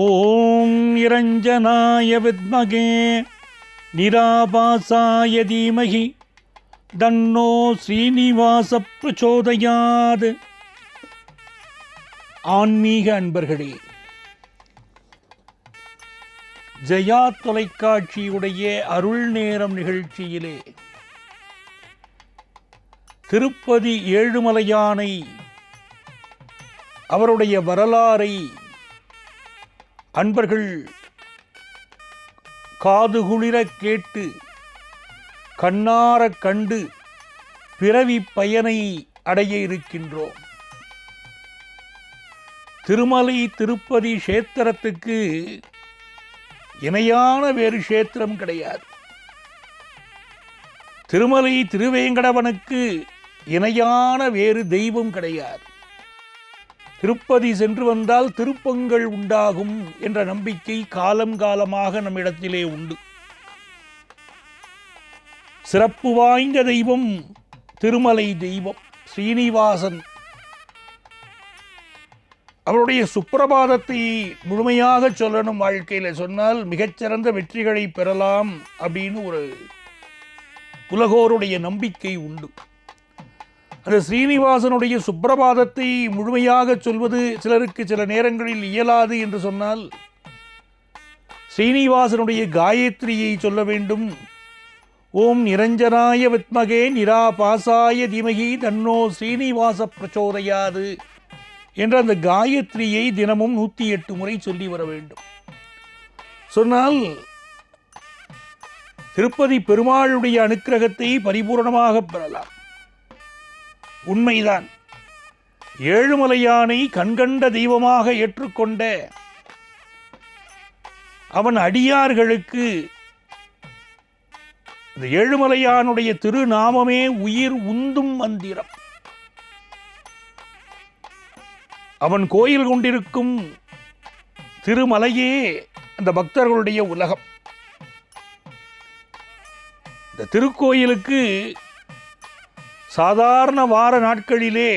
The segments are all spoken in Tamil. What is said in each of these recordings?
ஓம் நிரஞ்சனாய வித்மகே நிராபாசாய தீமகி தன்னோ ஸ்ரீனிவாச பிரச்சோதயாத். ஆன்மீக அன்பர்களே, ஜெயா தொலைக்காட்சியுடைய அருள் நேரம் நிகழ்ச்சியிலே திருப்பதி ஏழுமலையானை அவருடைய வரலாறை அன்பர்கள் காதுகுளிர கேட்டு கண்ணார கண்டு பிறவி பயனை அடைய இருக்கின்றோம். திருமலை திருப்பதி க்ஷேத்திரத்துக்கு இணையான வேறு க்ஷேத்திரம் கிடையாது. திருமலை திருவேங்கடவனுக்கு இணையான வேறு தெய்வம் கிடையாது. திருப்பதி சென்று வந்தால் திருப்பங்கள் உண்டாகும் என்ற நம்பிக்கை காலம் காலமாக நம்மிடத்திலே உண்டு. சிறப்பு வாய்ந்த தெய்வம் திருமலை தெய்வம் ஸ்ரீனிவாசன். அவருடைய சுப்பிரபாதத்தை முழுமையாக சொல்லணும், வாழ்க்கையில் சொன்னால் மிகச்சிறந்த வெற்றிகளை பெறலாம் அப்படின்னு ஒரு உலகோருடைய நம்பிக்கை உண்டு. அந்த ஸ்ரீனிவாசனுடைய சுப்பிரபாதத்தை முழுமையாக சொல்வது சிலருக்கு சில நேரங்களில் இயலாது என்று சொன்னால் ஸ்ரீனிவாசனுடைய காயத்ரியை சொல்ல வேண்டும். ஓம் நிரஞ்சனாய வித்மகே நிராபாசாய தீமகி தன்னோ ஸ்ரீனிவாச பிரச்சோதயாது என்ற அந்த காயத்ரியை தினமும் 108 முறை சொல்லி வர வேண்டும். சொன்னால் திருப்பதி பெருமாளுடைய அனுக்கிரகத்தை பரிபூர்ணமாக பெறலாம். உண்மைதான். ஏழுமலையானை கண்கண்ட தெய்வமாக ஏற்றுக்கொண்ட அவன் அடியார்களுக்கு இந்த ஏழுமலையானுடைய திருநாமமே உயிர் உந்தும் மந்திரம். அவன் கோயில் கொண்டிருக்கும் திருமலையே அந்த பக்தர்களுடைய உலகம். இந்த திருக்கோயிலுக்கு சாதாரண வார நாட்களிலே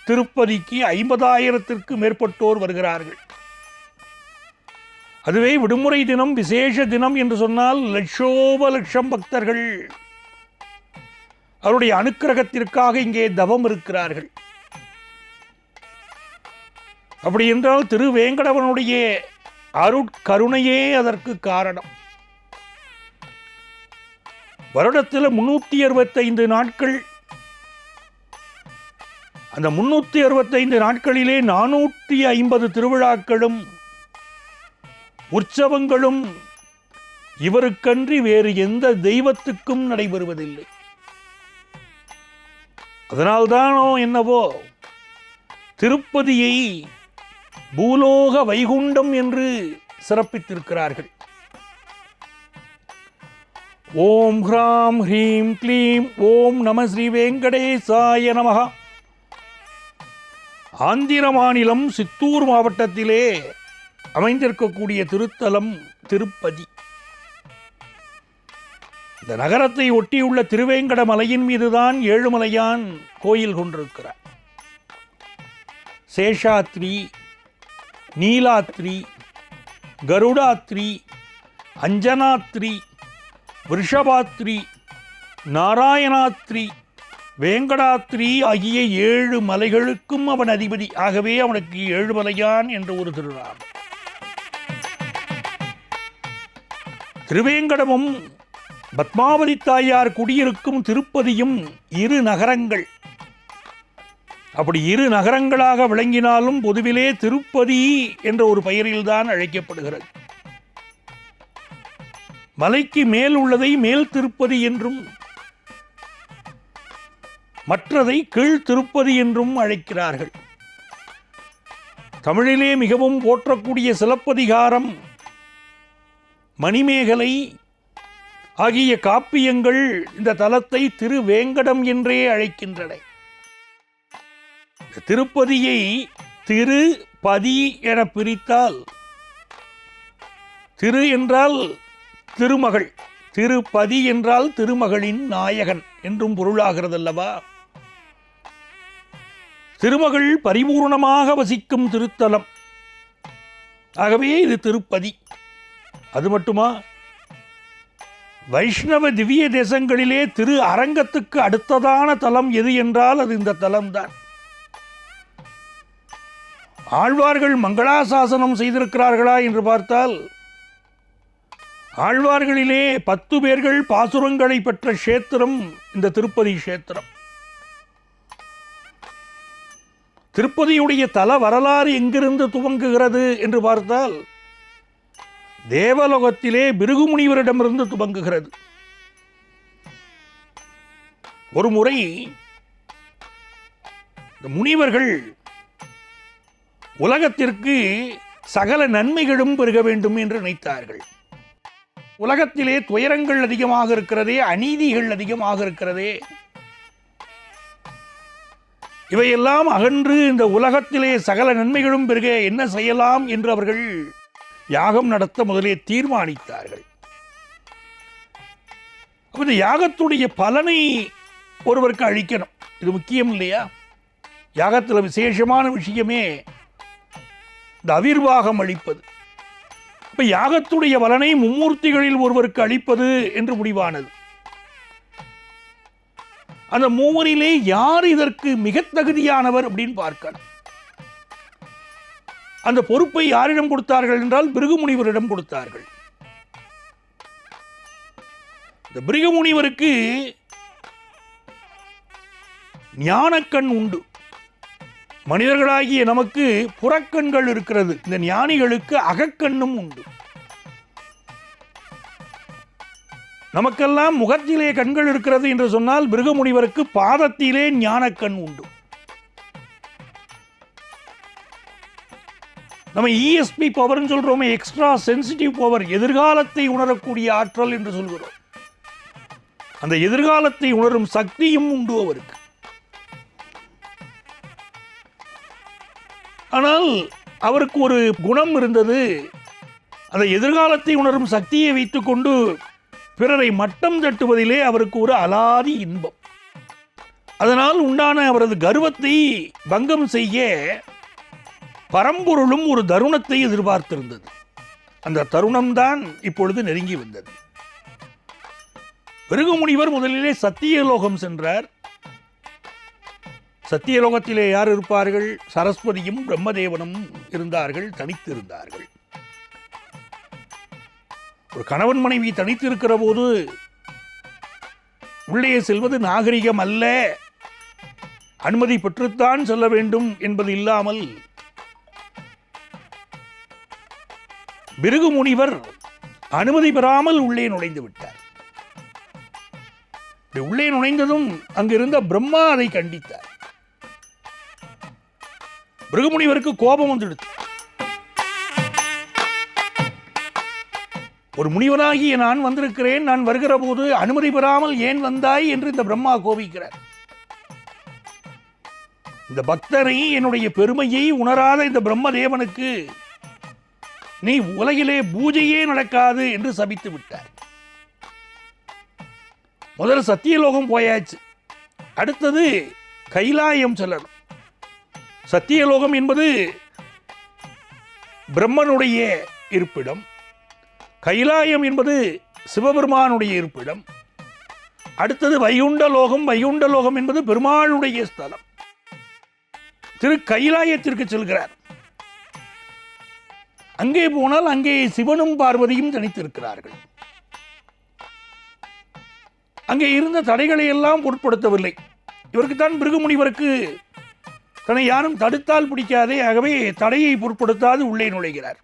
திருப்பதிக்கு 50,000த்திற்கு மேற்பட்டோர் வருகிறார்கள். அதுவே விடுமுறை தினம், விசேஷ தினம் என்று சொன்னால் லட்சோப லட்சம் பக்தர்கள் அவருடைய அனுக்கிரகத்திற்காக இங்கே தவம் இருக்கிறார்கள். அப்படி என்றால் திருவேங்கடவனுடைய அருட்கருணையே அதற்கு காரணம். வருடத்தில் 365 நாட்கள். அந்த 365 நாட்களிலே 450 திருவிழாக்களும் உற்சவங்களும் இவருக்கன்றி வேறு எந்த தெய்வத்துக்கும் நடைபெறுவதில்லை. அதனால்தானோ என்னவோ திருப்பதியை பூலோக வைகுண்டம் என்று சிறப்பித்திருக்கிறார்கள். ஓம் ஹ்ராம் ஹ்ரீம் க்ளீம் ஓம் நம ஸ்ரீ வெங்கடேசாய நமஹ. ஆந்திர மாநிலம் சித்தூர் மாவட்டத்திலே அமைந்திருக்கக்கூடிய திருத்தலம் திருப்பதி. இந்த நகரத்தை ஒட்டியுள்ள திருவேங்கட மலையின் மீதுதான் ஏழுமலையான் கோயில் கொண்டிருக்கிறார். சேஷாத்ரி, நீலாத்ரி, கருடாத்ரி, அஞ்சனாத்ரி, விருஷபாத்ரி, நாராயணாத்ரி, வேங்கடாத்ரி ஆகிய 7 மலைகளுக்கும் அவன் அதிபதி. ஆகவே அவனுக்கு ஏழுமலையான் என்ற ஒரு திருநாமம். திருவேங்கடமும் பத்மாவதி தாயார் குடியிருக்கும் திருப்பதியும் 2 நகரங்கள். அப்படி 2 நகரங்களாக விளங்கினாலும் பொதுவிலே திருப்பதி என்ற ஒரு பெயரில்தான் அழைக்கப்படுகிறது. மலைக்கு மேல் உள்ளதை மேல் திருப்பதி என்றும் மற்றதை கீழ் திருப்பதி என்றும் அழைக்கிறார்கள். தமிழிலே மிகவும் போற்றக்கூடிய சிலப்பதிகாரம், மணிமேகலை ஆகிய காப்பியங்கள் இந்த தலத்தை திருவேங்கடம் என்றே அழைக்கின்றன. திருப்பதியை திருப்பதி என பிரித்தால் திரு என்றால் திருமகள், திருப்பதி என்றால் திருமகளின் நாயகன் என்றும் பொருளாகிறதல்லவா. திருமகள் பரிபூர்ணமாக வசிக்கும் திருத்தலம். ஆகவே இது திருப்பதி. அது மட்டுமா, வைஷ்ணவ திவ்ய தேசங்களிலே திரு அரங்கத்துக்கு அடுத்ததான தலம் எது என்றால் அது இந்த தலம்தான். ஆழ்வார்கள் மங்களாசாசனம் செய்திருக்கிறார்களா என்று பார்த்தால், ஆழ்வார்களிலே 10 பேர்கள் பாசுரங்களை பெற்ற க்ஷேத்திரம் இந்த திருப்பதி க்ஷேத்திரம். திருப்பதியுடைய தல வரலாறு எங்கிருந்து துவங்குகிறது என்று பார்த்தால், தேவலோகத்திலே பிருகுமுனிவரிடமிருந்து துவங்குகிறது. ஒரு முறை முனிவர்கள் உலகத்திற்கு சகல நன்மைகளும் பெருக வேண்டும் என்று நினைத்தார்கள். உலகத்திலே துயரங்கள் அதிகமாக இருக்கிறதே, அநீதிகள் அதிகமாக இருக்கிறதே, இவையெல்லாம் அகன்று இந்த உலகத்திலே சகல நன்மைகளும் பெருக என்ன செய்யலாம் என்று அவர்கள் யாகம் நடத்த முதலே தீர்மானித்தார்கள். இந்த யாகத்துடைய பலனை ஒருவருக்கு அளிக்கணும், இது முக்கியம் இல்லையா? யாகத்தில் விசேஷமான விஷயமே இந்த அவிர்வாகம் அளிப்பது. இப்ப யாகத்துடைய பலனை மும்மூர்த்திகளில் ஒருவருக்கு அளிப்பது என்று முடிவானது. அந்த மூவரிலே யார் இதற்கு மிக தகுதியானவர் அப்படின்னு பார்க்கணும். அந்த பொறுப்பை யாரிடம் கொடுத்தார்கள் என்றால் பிருகுமுனிவரிடம் கொடுத்தார்கள். இந்த பிருகுமுனிவருக்கு ஞானக்கண் உண்டு. மனிதர்களாகிய நமக்கு புறக்கண்கள் இருக்கிறது, இந்த ஞானிகளுக்கு அகக்கண்ணும் உண்டு. நமக்கெல்லாம் முகத்திலே கண்கள் இருக்கிறது என்று சொன்னால், பிருகுமுனிவருக்கு பாதத்திலே ஞானக்கண் உண்டு. நம்ம இஎஸ்பி பவர்னு சொல்றோமே, எக்ஸ்ட்ரா சென்சிட்டிவ் பவர், எதிர்காலத்தை உணரக்கூடிய ஆற்றல் என்று சொல்கிறோம். அந்த எதிர்காலத்தை உணரும் சக்தியும் உண்டு அவருக்கு. ஆனால் அவருக்கு ஒரு குணம் இருந்தது. அந்த எதிர்காலத்தை உணரும் சக்தியை வைத்துக்கொண்டு பிறரை மட்டம் தட்டுவதிலே அவருக்கு ஒரு அலாதி இன்பம். அதனால் உண்டான அவரது கர்வத்தை பங்கம் செய்ய பரம்பொருளும் ஒரு தருணத்தை எதிர்பார்த்திருந்தது. அந்த தருணம்தான் இப்பொழுது நெருங்கி வந்தது. பிருகுமுனிவர் முதலிலே சத்தியலோகம் சென்றார். சத்தியலோகத்திலே யார் இருப்பார்கள்? சரஸ்வதியும் பிரம்மதேவனும் இருந்தார்கள், தனித்து இருந்தார்கள். ஒரு கணவன் மனைவி தனித்து இருக்கிற போது உள்ளே செல்வது நாகரிகம் அல்ல, அனுமதி பெற்றுத்தான் செல்ல வேண்டும் என்பது இல்லாமல் பிருகுமுனிவர் அனுமதி பெறாமல் உள்ளே நுழைந்து விட்டார். உள்ளே நுழைந்ததும் அங்கிருந்த பிரம்மா அதை கண்டித்தார். பிருகுமுனிவருக்கு கோபம் வந்துடுது. ஒரு முனிவனாகிய நான் வந்திருக்கிறேன், நான் வருகிற போது அனுமதி பெறாமல் ஏன் வந்தாய் என்று இந்த பிரம்மா கோபிக்கிறார். இந்த பக்தரை, என்னுடைய பெருமையை உணராத இந்த பிரம்மதேவனுக்கு நீ உலகிலே பூஜையே நடக்காது என்று சபித்து விட்டார். முதல்ல சத்தியலோகம் போயாச்சு, அடுத்தது கைலாயம் செல்லணும். சத்தியலோகம் என்பது பிரம்மனுடைய இருப்பிடம், கைலாயம் என்பது சிவபெருமானுடைய இருப்பிடம், அடுத்தது வைகுண்டலோகம். வைகுண்டலோகம் என்பது பெருமாளுடைய ஸ்தலம். திரு கைலாயத்திற்கு செல்கிறார். அங்கே போனால் அங்கே சிவனும் பார்வதியும் தனித்திருக்கிறார்கள். அங்கே இருந்த தடைகளை எல்லாம் பொருட்படுத்தவில்லை. இவருக்குத்தான் பிருகுமுனிவருக்கு தன்னை யாரும் தடுத்தால் பிடிக்காதே, ஆகவே தடையை பொருட்படுத்தாது உள்ளே நுழைகிறார்.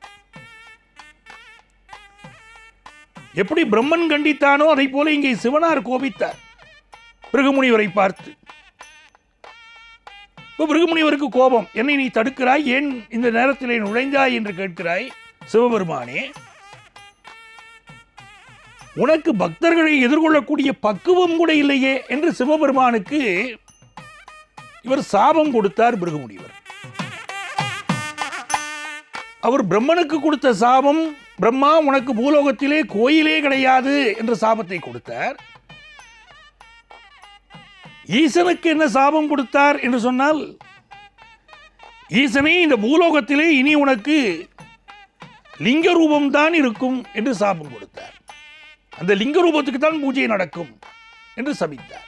எப்படி பிரம்மன் கண்டித்தானோ அதை போல இங்கே சிவனார் கோபித்தார் பிருகுமுனிவரை பார்த்து. பிருகுமுனிவருக்கு கோபம், என்னை நீ தடுக்கிறாய், ஏன் இந்த நேரத்திலே நுழைந்தாய் என்று கேட்கிறாய்? சிவபெருமானே, உனக்கு பக்தர்களை எதிர்கொள்ளக்கூடிய பக்குவம் கூட இல்லையே என்று சிவபெருமானுக்கு இவர் சாபம் கொடுத்தார். பிருகுமுனிவர் அவர் பிரம்மனுக்கு கொடுத்த சாபம், பிரம்மா உனக்கு பூலோகத்திலே கோயிலே கிடையாது என்ற சாபத்தை கொடுத்தார். ஈசனுக்கு என்ன சாபம் கொடுத்தார் என்று சொன்னால், ஈசனே, இந்த பூலோகத்திலே இனி உனக்கு லிங்க ரூபம்தான் இருக்கும் என்று சாபம் கொடுத்தார். அந்த லிங்க ரூபத்துக்கு தான் பூஜை நடக்கும் என்று சபித்தார்.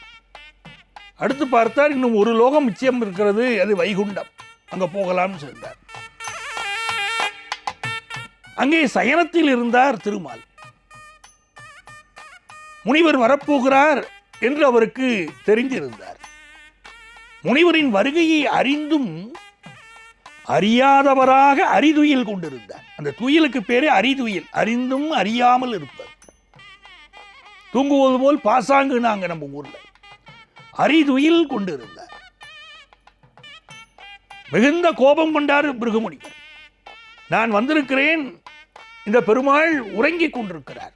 அடுத்து பார்த்தார், இன்னும் ஒரு லோகம் மிச்சம் இருக்கிறது, அது வைகுண்டம், அங்க போகலாம்னு சொன்னார். அங்கே சயனத்தில் இருந்தார் திருமால். முனிவர் வரப்போகிறார் என்று அவருக்கு தெரிந்திருந்தார். முனிவரின் வருகையை அறிந்தும் அறியாதவராக அறிதுயில் கொண்டிருந்தார். அந்த துயிலுக்கு பேரே அறிதுயில், அறிந்தும் அறியாமல் இருப்பது. தூங்குவது போல் பாசாங்கு நாங்க நம்ம ஊர்ல அறிதுயில் கொண்டிருந்தார். மிகுந்த கோபம் கொண்டார் பிருகுமுனிவர். நான் வந்திருக்கிறேன், இந்த பெருமாள் உறங்கிக் கொண்டிருக்கிறார்,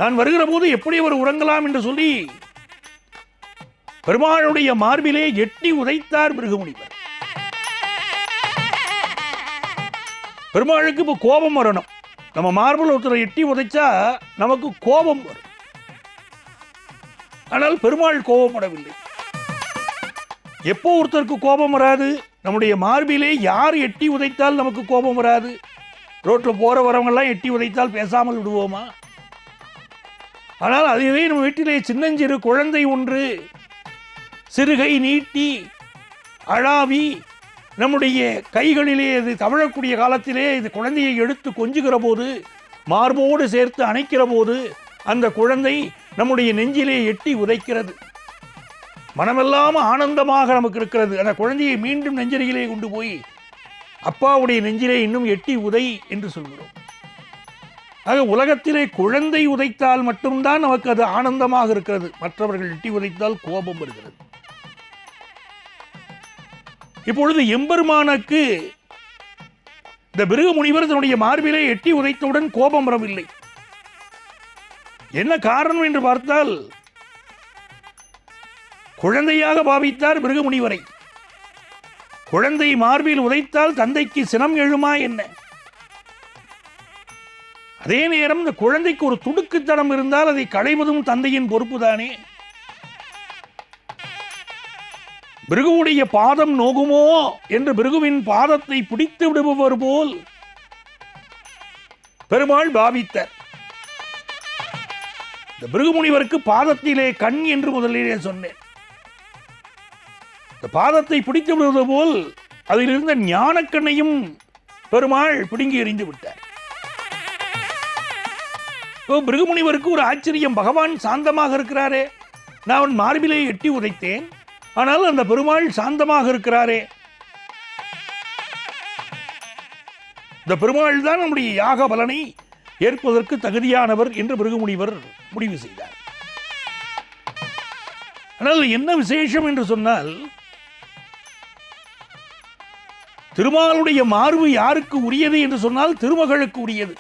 நான் வருகிற போது எப்படி அவர் உறங்கலாம் என்று சொல்லி பெருமாளுடைய மார்பிலே எட்டி உதைத்தார் பிருகுமுனிவர். பெருமாளுக்கு இப்போ கோபம் வரணும். நம்ம மார்பில் ஒருத்தரை எட்டி உதைச்சா நமக்கு கோபம் வரும். ஆனால் பெருமாள் கோபப்படவில்லை. எப்போ ஒருத்தருக்கு கோபம் வராது? நம்முடைய மார்பிலே யார் எட்டி உதைத்தால் நமக்கு கோபம் வராது? ரோட்டில் போற வரவங்கெல்லாம் எட்டி உதைத்தால் பேசாமல் விடுவோமா? ஆனால் அதுவே நம்ம வீட்டிலே சின்னஞ்சிறு குழந்தை ஒன்று சிறுகை நீட்டி அழாவி நம்முடைய கைகளிலே அது தவழக்கூடிய காலத்திலே இது குழந்தையை எடுத்து கொஞ்சுகிற போது, மார்போடு சேர்த்து அணைக்கிற போது, அந்த குழந்தை நம்முடைய நெஞ்சிலே எட்டி உதைக்கிறது. மனமெல்லாம் ஆனந்தமாக நமக்கு இருக்கிறது. அந்த குழந்தையை மீண்டும் நெஞ்சரியிலே கொண்டு போய் அப்பாவுடைய நெஞ்சிலே இன்னும் எட்டி உதை என்று சொல்கிறோம். ஆக உலகத்திலே குழந்தை உதைத்தால் மட்டும்தான் நமக்கு அது ஆனந்தமாக இருக்கிறது. மற்றவர்கள் எட்டி உதைத்தால் கோபம் வருகிறது. இப்பொழுது எம்பெருமானுக்கு இந்த பிருகு முனிவர் தன்னுடைய மார்பிலே எட்டி உதைத்தவுடன் கோபம் வரவில்லை. என்ன காரணம் என்று பார்த்தால், குழந்தையாக பாவித்தார் பிருகு முனிவரை. குழந்தை மார்பில் உதைத்தால் தந்தைக்கு சினம் எழுமா என்ன? அதே நேரம் இந்த குழந்தைக்கு ஒரு துடுக்குத்தனம் இருந்தால் அதை களைவதும் தந்தையின் பொறுப்புதானே. பிருகுவுடைய பாதம் நோகுமோ என்று பிருகுவின் பாதத்தை பிடித்து விடுபவர் போல் பெருமாள் பாவித்தார். இந்த பிருகு முனிவருக்கு பாதத்திலே கண் என்று முதலிலே சொன்னேன். இந்த பாதத்தை பிடித்து விடுவது போல் அதிலிருந்த ஞானக்கண்ணையும் பெருமாள் பிடுங்கி எறிந்து விட்டார். பிருகு முனிவருக்கு ஒரு ஆச்சரியம், பகவான் சாந்தமாக இருக்கிறாரே, நான் அவன் மார்பிலே எட்டி உதைத்தேன், ஆனால் அந்த பெருமாள் சாந்தமாக இருக்கிறாரே. இந்த பெருமாள் தான் நம்முடைய யாக பலனை ஏற்பதற்கு தகுதியானவர் என்று பிருகு முனிவர் முடிவு செய்தார். ஆனால் என்ன விசேஷம் என்று சொன்னால், திருமாலுடைய மார்பு யாருக்கு உரியது என்று சொன்னால் திருமகளுக்கு உரியது.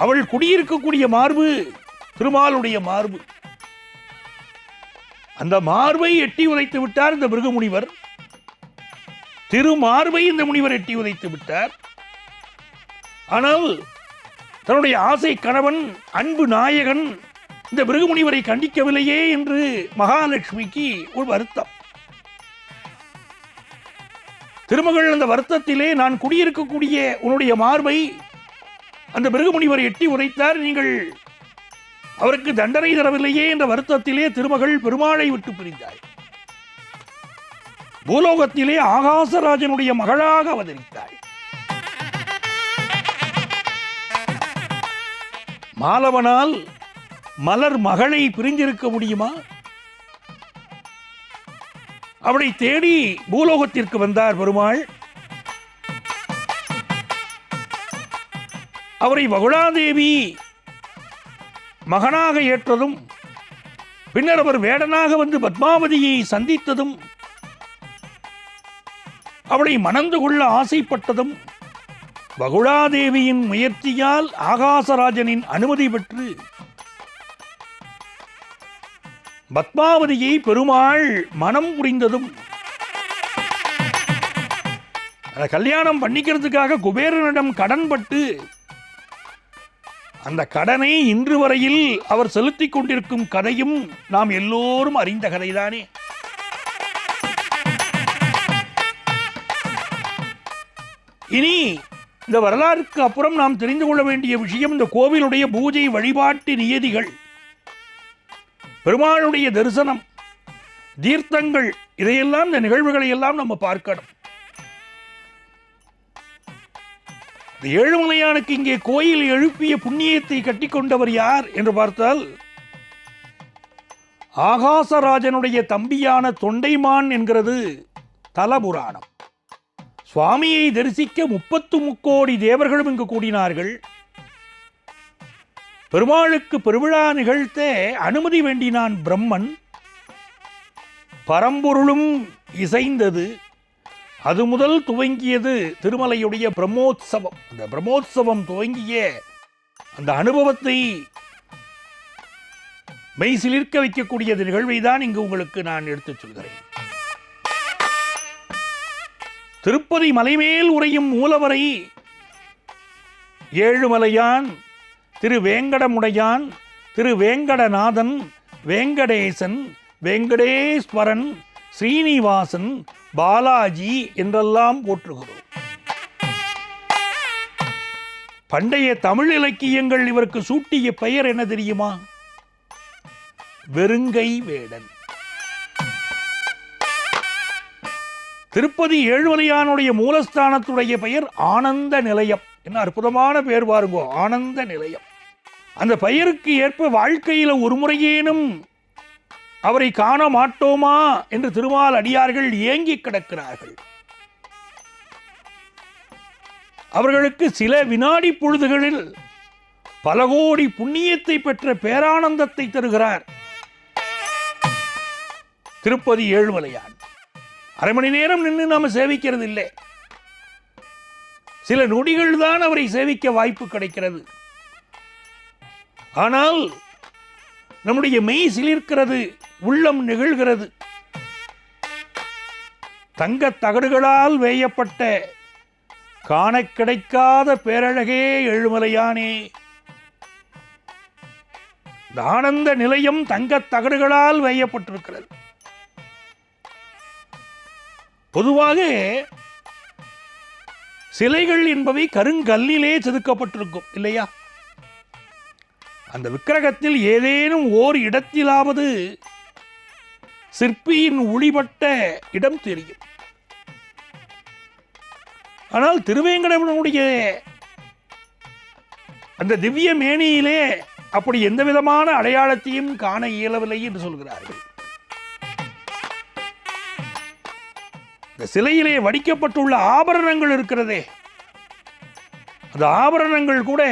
அவள் குடியிருக்கக்கூடிய மார்பு திருமாலுடைய மார்பு. அந்த மார்பை எட்டி உதைத்து விட்டார் இந்த பிருகு முனிவர். திருமார்பை இந்த முனிவர் எட்டி உதைத்து விட்டார். ஆனால் தன்னுடைய ஆசை கணவன் அன்பு நாயகன் இந்த பிருகு முனிவரை கண்டிக்கவில்லையே என்று மகாலட்சுமிக்கு ஒரு வருத்தம். திருமகள் அந்த வருத்தத்திலே, நான் குடியிருக்கக்கூடிய உன்னுடைய மார்பை அந்த பிருகு முனிவர் எட்டி உதைத்தார், நீங்கள் அவருக்கு தண்டனை தரவில்லையே என்ற வருத்தத்திலே திருமகள் பெருமாளை விட்டு பிரிந்தாள். பூலோகத்திலே ஆகாசராஜனுடைய மகளாக அவதரித்தாள். மாலவனால் மலர் மகளை பிரிந்திருக்க முடியுமா? அவளை தேடி பூலோகத்திற்கு வந்தார் பெருமாள். அவரை வகுளாதேவி மகனாக ஏற்றதும், பின்னர் அவர் வேடனாக வந்து பத்மாவதியை சந்தித்ததும், அவளை மணந்து கொள்ள ஆசைப்பட்டதும், வகுளாதேவியின் முயற்சியால் ஆகாசராஜனின் அனுமதி பெற்று பத்மாவதியை பெருமாள் மனம் புரிந்ததும், அதை கல்யாணம் பண்ணிக்கிறதுக்காக குபேரனிடம் கடன்பட்டு அந்த கடனை இன்று வரையில் அவர் செலுத்திக் கொண்டிருக்கும் கதையும் நாம் எல்லோரும் அறிந்த கதைதானே. இனி இந்த வரலாறுக்கு அப்புறம் நாம் தெரிந்து கொள்ள வேண்டிய விஷயம், இந்த கோவிலுடைய பூஜை வழிபாட்டு நியதிகள், பெருமாளுடைய தரிசனம், தீர்த்தங்கள், இதையெல்லாம், இந்த நிகழ்வுகளை எல்லாம் நம்ம பார்க்கணும். ஏழுமலையானுக்கு இங்கே கோயில் எழுப்பிய புண்ணியத்தை கட்டிக்கொண்டவர் யார் என்று பார்த்தால், ஆகாசராஜனுடைய தம்பியான தொண்டைமான் என்கிறது தலபுராணம். சுவாமியை தரிசிக்க 33 தேவர்களும் இங்கு கூடினார்கள். பெருமாளுக்கு பெருவிழா நிகழ்த்த அனுமதி வேண்டினான் பிரம்மன். பரம்பொருளும் இசைந்தது. அது முதல் துவங்கியது திருமலையுடைய பிரம்மோத்சவம். அந்த பிரம்மோத்சவம் துவங்கிய அந்த அனுபவத்தை மெய் சிலிர்க்க வைக்கக்கூடிய நிகழ்வை தான் இங்கு உங்களுக்கு நான் எடுத்துச் சொல்கிறேன். திருப்பதி மலைமேல் உறையும் மூலவரை ஏழுமலையான், திரு வேங்கடமுடையான், திரு வேங்கடநாதன், வேங்கடேசன், வெங்கடேஸ்வரன், ஸ்ரீனிவாசன், பாலாஜி என்றெல்லாம் போற்றுகிறோம். பண்டைய தமிழ் இலக்கியங்கள் இவருக்கு சூட்டிய பெயர் என்ன தெரியுமா? வெறுங்கை வேடன். திருப்பதி ஏழுமலையானுடைய மூலஸ்தானத்துடைய பெயர் ஆனந்த நிலையம். என்ன அற்புதமான பெயர் பாருங்கோ, ஆனந்த நிலையம். அந்த பெயருக்கு ஏற்ப வாழ்க்கையில் ஒரு முறையேனும் அவரை காண மாட்டோமா என்று திருமால் அடியார்கள் ஏங்கி கிடக்கிறார்கள். அவர்களுக்கு சில வினாடி பொழுதுகளில் பல கோடி புண்ணியத்தை பெற்ற பேரானந்தத்தை தருகிறார் திருப்பதி ஏழுமலையான். அரை மணி நேரம் நின்று நாம சேவிக்கிறது இல்லை, சில நொடிகள் தான் அவரை சேவிக்க வாய்ப்பு கிடைக்கிறது. ஆனால் நம்முடைய மெய் சிலிர்க்கிறது, உள்ளம் நிகழ்கிறது. தங்கத் தகடுகளால் வேயப்பட்ட காண கிடைக்காத பேரழகே ஏழுமலையானே. இந்த ஆனந்த நிலையம் தங்கத் தகடுகளால் வேயப்பட்டிருக்கிறது. பொதுவாக சிலைகள் என்பவை கருங்கல்லிலே செதுக்கப்பட்டிருக்கும் இல்லையா? அந்த விக்கிரகத்தில் ஏதேனும் ஓர் இடத்திலாவது சிற்பியின் ஒளிபட்ட இடம் தெரியும். ஆனால் திருவேங்கடவனுடைய அந்த திவ்ய மேனியிலே அப்படி எந்த விதமான அடையாளத்தையும் காண இயலவில்லை என்று சொல்கிறார்கள். இந்த சிலையிலே வடிக்கப்பட்டுள்ள ஆபரணங்கள் இருக்கிறதே, அந்த ஆபரணங்கள் கூட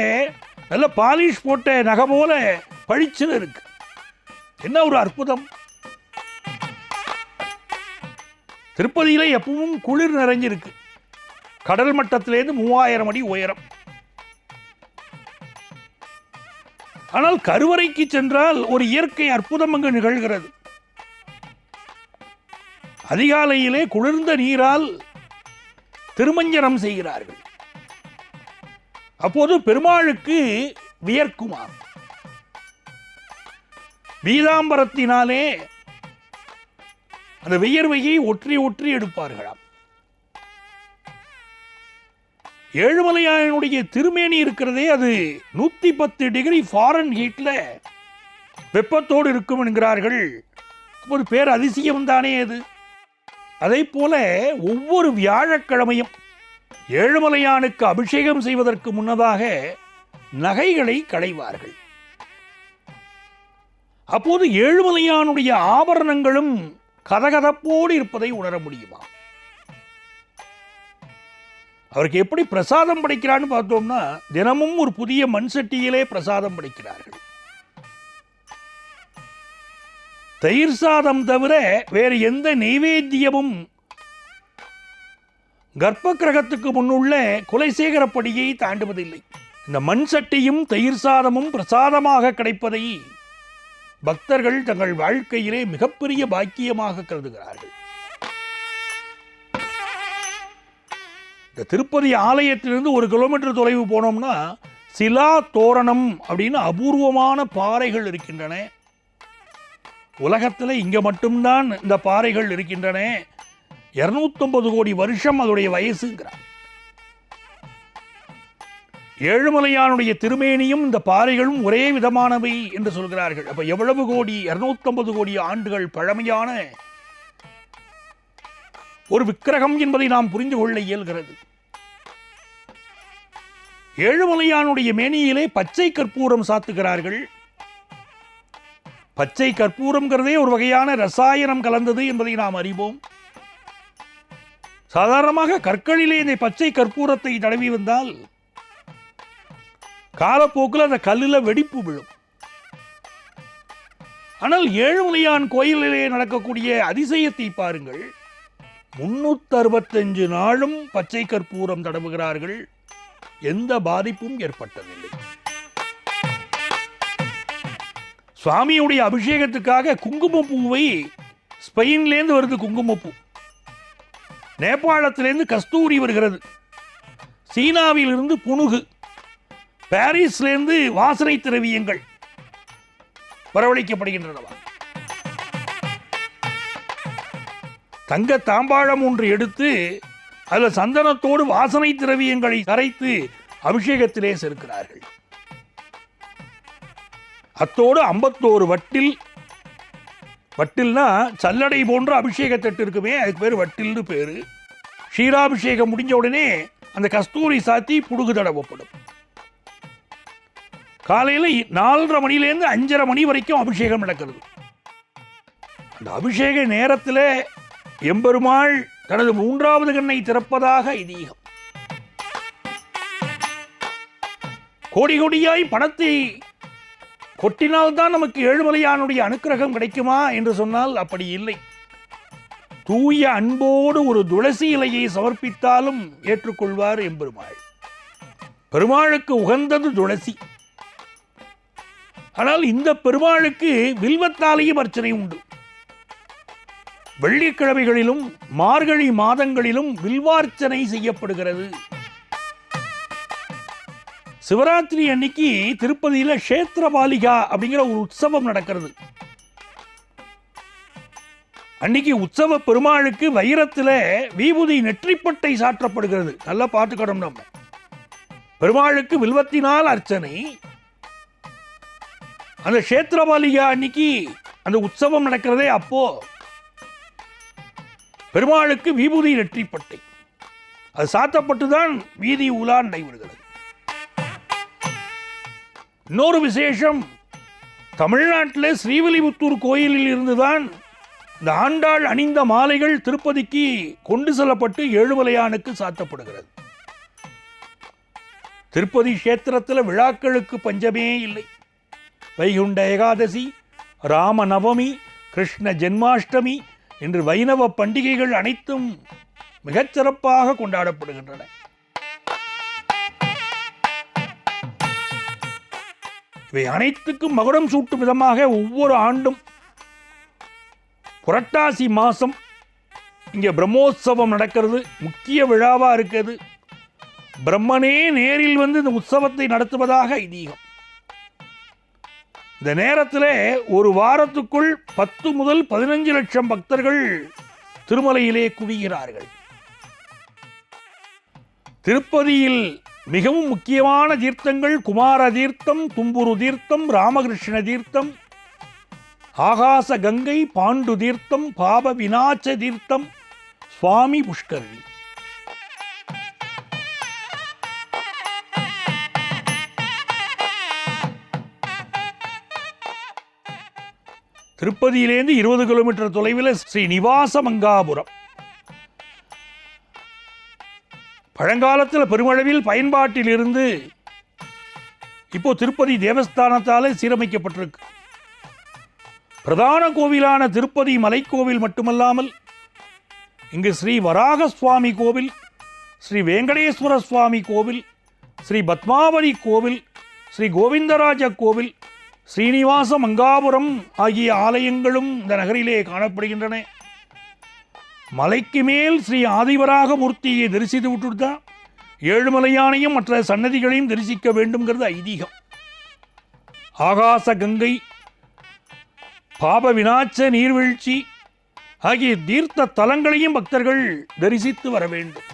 நல்ல பாலிஷ் போட்ட நகை போல பளிச்சுன்னு இருக்கு. என்ன ஒரு அற்புதம்! திருப்பதியில எப்பவும் குளிர் நிறைஞ்சிருக்கு. கடல் மட்டத்திலேருந்து 3000 அடி உயரம். ஆனால் கருவறைக்கு சென்றால் ஒரு இயற்கை அற்புதம் அங்கு நிகழ்கிறது. அதிகாலையிலே குளிர்ந்த நீரால் திருமஞ்சனம் செய்கிறார்கள். அப்போது பெருமாளுக்கு வியர்க்குமாம். பீதாம்பரத்தினாலே அந்த வியர்வையை ஒற்றி ஒற்றி எடுப்பார்களாம். ஏழுமலையானுடைய திருமேனி இருக்கிறதே, அது 110 டிகிரி ஃபாரன்ஹீட்ல வெப்பத்தோடு இருக்கும் என்கிறார்கள். அப்போது பேர் அதிசயம் தானே அது. அதை போல ஒவ்வொரு வியாழக்கிழமையும் ஏழுமலையானுக்கு அபிஷேகம் செய்வதற்கு முன்னதாக நகைகளை களைவார்கள். அப்போது ஏழுமலையானுடைய ஆபரணங்களும் கதகதப்போடு இருப்பதை உணர முடியுமா? அவருக்கு எப்படி பிரசாதம் படைக்கிறான்னு பார்த்தோம்னா, தினமும் ஒரு புதிய மண் சட்டியிலே பிரசாதம் படைக்கிறார்கள். தயிர் சாதம் தவிர வேறு எந்த நைவேத்தியமும் கர்ப்ப கிரகத்துக்கு முன்னுள்ள குலசேகரப்படியை தாண்டுவதில்லை. இந்த மண் சட்டியும் தயிர் சாதமும் பிரசாதமாக கிடைப்பதை பக்தர்கள் தங்கள் வாழ்க்கையிலே மிகப்பெரிய பாக்கியமாக கருதுகிறார்கள். இந்த திருப்பதி ஆலயத்திலிருந்து 1 கிலோமீட்டர் தொலைவு போனோம்னா சிலா தோரணம் அப்படின்னு அபூர்வமான பாறைகள் இருக்கின்றன. உலகத்தில் இங்கே மட்டும்தான் இந்த பாறைகள் இருக்கின்றன. 250 கோடி வருஷம் அதோடைய வயசுங்கிறார். ஏழுமலையானுடைய திருமேனியும் இந்த பாறைகளும் ஒரே விதமானவை என்று சொல்கிறார்கள். அப்ப எவ்வளவு கோடி, 250 கோடி ஆண்டுகள் பழமையான ஒரு விக்கிரகம் என்பதை நாம் புரிந்து கொள்ள இயல்கிறது. ஏழுமலையானுடைய மேனியிலே பச்சை கற்பூரம் சாத்துகிறார்கள். பச்சை கற்பூரம்ங்கிறதே ஒரு வகையான ரசாயனம் கலந்தது என்பதை நாம் அறிவோம். சாதாரணமாக கற்களிலே இந்த பச்சை கற்பூரத்தை தடவி வந்தால் காலப்போக்கில் அந்த கல்லில் வெடிப்பு விழும். ஆனால் ஏழுமலையான் கோயிலிலே நடக்கக்கூடிய அதிசயத்தை பாருங்கள். 365 நாளும் பச்சை கற்பூரம் தடவுகிறார்கள். எந்த பாதிப்பும் ஏற்பட்டதில்லை. சுவாமியுடைய அபிஷேகத்துக்காக குங்குமப்பூவை ஸ்பெயின்லேருந்து வருது. குங்குமப்பூ நேபாளத்திலிருந்து கஸ்தூரி வருகிறது. சீனாவிலிருந்து புனுகு, பாரிஸ்லேருந்து வாசனை திரவியங்கள் வரவழைக்கப்படுகின்றன. தங்க தாம்பாழம் ஒன்று எடுத்து அதில் சந்தனத்தோடு வாசனை திரவியங்களை கரைத்து அபிஷேகத்திலே சேர்க்கிறார்கள். அத்தோடு 51 வட்டில், வட்டில்னா சல்லடை போன்ற அபிஷேகத்தட்டு இருக்குமே, அதுக்கு பேர் வட்டில்னு பேரு. க்ஷீராபிஷேகம் முடிஞ்ச உடனே அந்த கஸ்தூரி சாத்தி புடுகு தடவப்படும். காலையில் 4:30 மணிலேருந்து 5:30 மணி வரைக்கும் அபிஷேகம் நடக்கிறது. அந்த அபிஷேக நேரத்தில் எம்பெருமாள் தனது 3வது கண்ணை திறப்பதாக ஐதீகம். கோடி கோடியாய் பணத்தை கொட்டினால்தான் நமக்கு ஏழுமலையானுடைய அனுக்கிரகம் கிடைக்குமா என்று சொன்னால் அப்படி இல்லை. தூய அன்போடு ஒரு துளசி இலையை சமர்ப்பித்தாலும் ஏற்றுக்கொள்வார் எம்பெருமாள். பெருமாளுக்கு உகந்தது துளசி. ஆனால் இந்த பெருமாளுக்கு வில்வத்தாலேயும் அர்ச்சனை உண்டு. வெள்ளிக்கிழமைகளிலும் மார்கழி மாதங்களிலும் வில்வார்ச்சனை செய்யப்படுகிறது. சிவராத்திரி அன்னைக்கு திருப்பதியில க்ஷேத்திரபாலிகா அப்படிங்கிற ஒரு உற்சவம் நடக்கிறது. அன்னைக்கு உற்சவ பெருமாளுக்கு வைரத்தில் விபூதி நெற்றிப்பட்டை சாற்றப்படுகிறது. நல்லா பார்த்துக்கணும். நம்ம பெருமாளுக்கு வில்வத்தினால் அர்ச்சனை. அந்த க்ஷேத்திரபாலிகா அன்னைக்கு அந்த உற்சவம் நடக்கிறதே, அப்போ பெருமாளுக்கு விபூதி நெற்றிப்பட்டை அது சாத்தப்பட்டுதான் வீதி உலா நடைபெறுகிறது. இன்னொரு விசேஷம், தமிழ்நாட்டில் ஸ்ரீவில்லிபுத்தூர் கோயிலில் இருந்துதான் இந்த ஆண்டாள் அணிந்த மாலைகள் திருப்பதிக்கு கொண்டு செல்லப்பட்டு ஏழுமலையானுக்கு சாத்தப்படுகிறது. திருப்பதி கஷேத்திரத்தில் விழாக்களுக்கு பஞ்சமே இல்லை. வைகுண்ட ஏகாதசி, ராம நவமி, கிருஷ்ண ஜென்மாஷ்டமி என்று வைணவ பண்டிகைகள் அனைத்தும் மிகச்சிறப்பாக கொண்டாடப்படுகின்றன. இவை அனைத்துக்கும் மகுடம் சூட்டும் விதமாக ஒவ்வொரு ஆண்டும் புரட்டாசி மாதம் இங்கே பிரம்மோற்சவம் நடக்கிறது. முக்கிய விழாவாக இருக்கிறது. பிரம்மனே நேரில் வந்து இந்த உற்சவத்தை நடத்துவதாக ஐதீகம். இந்த நேரத்தில் ஒரு வாரத்துக்குள் 10 முதல் 15 லட்சம் பக்தர்கள் திருமலையிலே குவிகிறார்கள். திருப்பதியில் மிகவும் முக்கியமான தீர்த்தங்கள் குமார தீர்த்தம், தும்புரு தீர்த்தம், ராமகிருஷ்ண தீர்த்தம், ஆகாச கங்கை, பாண்டு தீர்த்தம், பாப விநாச தீர்த்தம், சுவாமி புஷ்கரணி. திருப்பதியிலேருந்து 20 கிலோமீட்டர் தொலைவில் ஸ்ரீ நிவாச மங்காபுரம். பழங்காலத்தில் பெருமளவில் பயன்பாட்டில் இருந்து இப்போ திருப்பதி தேவஸ்தானத்தால் சீரமைக்கப்பட்டிருக்கு. பிரதான கோவிலான திருப்பதி மலைக்கோவில் மட்டுமல்லாமல் இங்கு ஸ்ரீ வராக சுவாமி கோவில், ஸ்ரீ வெங்கடேஸ்வர சுவாமி கோவில், ஸ்ரீ பத்மாவதி கோவில், ஸ்ரீ கோவிந்தராஜ கோவில், ஸ்ரீனிவாச மங்காபுரம் ஆகிய ஆலயங்களும் இந்த நகரிலே காணப்படுகின்றன. மலைக்கு மேல் ஸ்ரீ ஆதிவராக மூர்த்தியை தரிசித்து விட்டுதான் ஏழுமலையானையும் மற்ற சன்னதிகளையும் தரிசிக்க வேண்டும்ங்கிறது ஐதீகம். ஆகாச கங்கை, பாப விநாச நீர்வீழ்ச்சி ஆகிய தீர்த்த தலங்களையும் பக்தர்கள் தரிசித்து வர வேண்டும்.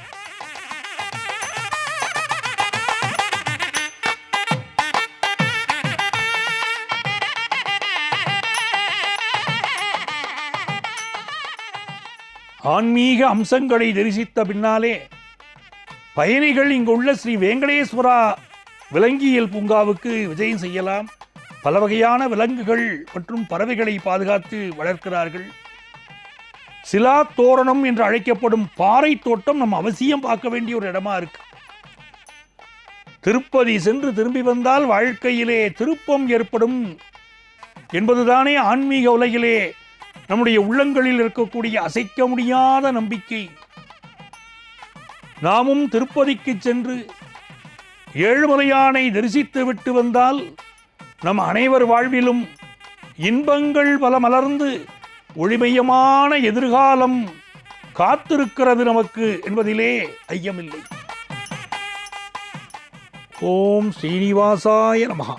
ஆன்மீக அம்சங்களை தரிசித்த பின்னாலே பயணிகள் இங்குள்ள ஸ்ரீ வெங்கடேஸ்வரா விலங்கியல் பூங்காவுக்கு விஜயம் செய்யலாம். பல வகையான விலங்குகள் மற்றும் பறவைகளை பாதுகாத்து வளர்க்கிறார்கள். சிலா தோரணம் என்று அழைக்கப்படும் பாறை தோட்டம் நம்ம அவசியம் பார்க்க வேண்டிய ஒரு இடமா இருக்கு. திருப்பதி சென்று திரும்பி வந்தால் வாழ்க்கையிலே திருப்பம் ஏற்படும் என்பதுதானே ஆன்மீக உலகிலே நம்முடைய உள்ளங்களில் இருக்கக்கூடிய அசைக்க முடியாத நம்பிக்கை. நாமும் திருப்பதிக்கு சென்று ஏழுமலையானை தரிசித்து விட்டு வந்தால் நம் அனைவர் வாழ்விலும் இன்பங்கள் பல மலர்ந்து ஒளிமயமான எதிர்காலம் காத்திருக்கிறது நமக்கு என்பதிலே ஐயமில்லை. ஓம் ஸ்ரீனிவாசாய நமஹ.